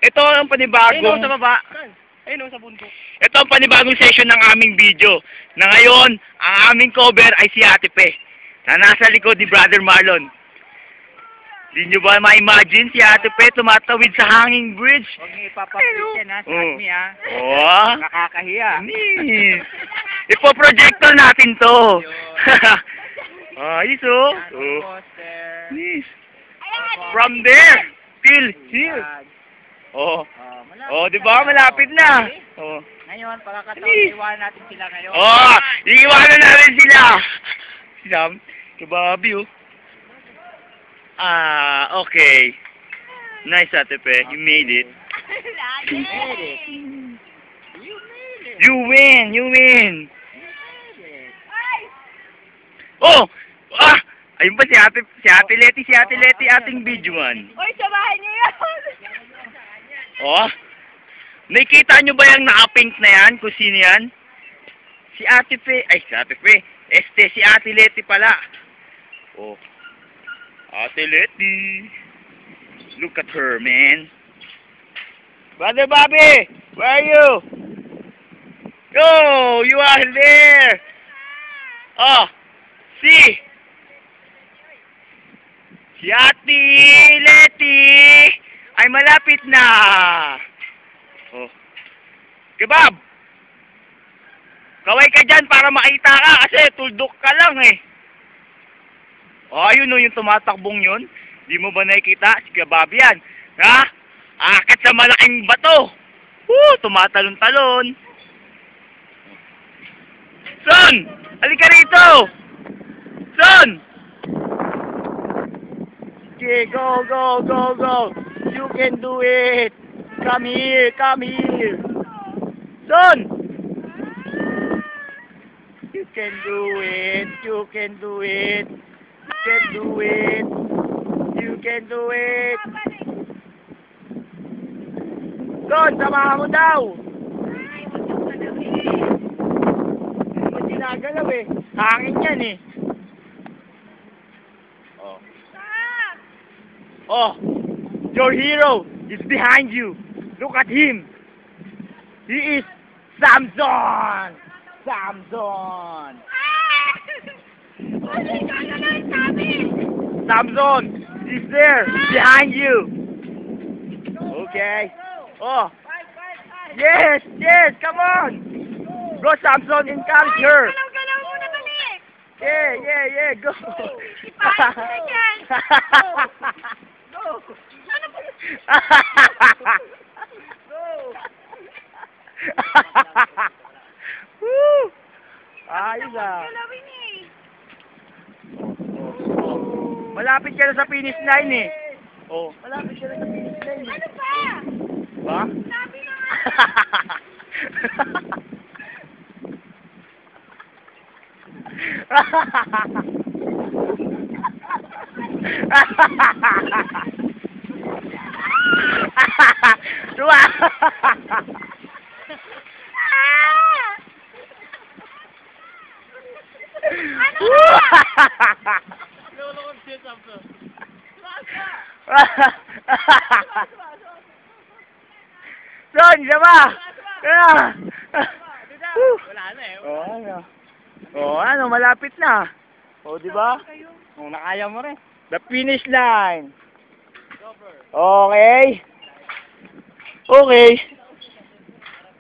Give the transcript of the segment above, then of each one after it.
ito ang panibagong... sa baba. Ayun sa bundok. Ito ang panibagong session ng aming video. Na ngayon, ang aming cover ay si Ate Pe. Na nasa likod ni Brother Marlon. Di nyo ba ma-imagine si Ate Pe tumatawid sa hanging bridge? Huwag niyo ipapapit yan ha, sa admi ha. Oo. Nakakahiya. Nis. Ipo-projector natin to. Ayos oh. Nis. From there till here. Oh. Oh, di ba? Malapit na. Oh. Ngayon, pagkakataon, iwanan natin sila ngayon. Oh, iiwanan natin sila. Sam, kababi oh. Okay. Nice, Ate Pe. You made it. You win. You win. Oh! Ayun ba si Ate Leti ating videoan. Uy, samahan niyo yun! Oh? Nakikita nyo ba yung naka-pink na yan? Kung sino yan? Si Ate Pe. Ay, si Ate Pe. Si Ate Leti pala. Oh. Ate Leti. Look at her, man. Brother Bobby! Where are you? Oh, you are there! Oh, see! Si Ate Leti ay malapit na. Oh. Kebab! Kaway ka dyan para makita ka kasi tuldok ka lang eh. Oh, ayun o yung tumatakbong yun. Di mo ba nakikita? Si Kebab yan. Ha? Akit sa malaking bato. Tumatalon-talon. Son! Halika rito! Son! Okay, go, go, go, go. You can do it. Come here, come here. Son! You can do it. You can do it. You can do it. You can do it. Son, samahan mo daw. Hindi mo ginagalaw eh. Hangin yan eh. Oh, your hero is behind you. Look at him. He is Samson. Samson. Samson is there behind you. Okay. Oh. Yes, yes, come on. Go, Samson, encourage her. Yeah, go. Woo! Ayos ah. Malapit ka na sa finish line eh. Oh, malapit ka na sa finish line eh. Ano pa? Ba? Sabi na nga. Tuwa! Son, sama! Wala na eh. Ano, malapit na. Oh, di ba? Kung nakaya mo rin. The finish line. Okay. Okay.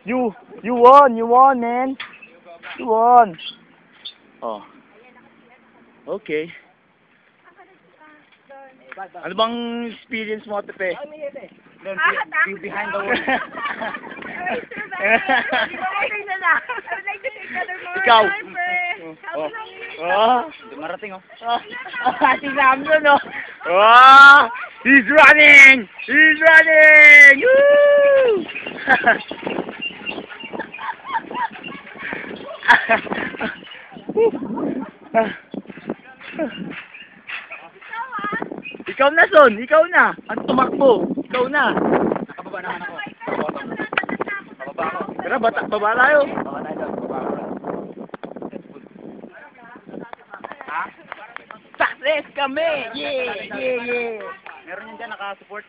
You won, man. You won. Oh. Okay. Ano bang experience mo, Ate Pe? You behind the wall. Ikaw. Dumarating oh. Si Samson oh. He's running! He's running! Woo! Ikaw na, Son. Ikaw na. Ang tumakbo. Ikaw na. Nakababa naman ako. Bababa ako. Tara, baba tayo. Baba tayo doon. Baba ako. Ha? Success kami! Yeah! Meron yan dyan, naka-support.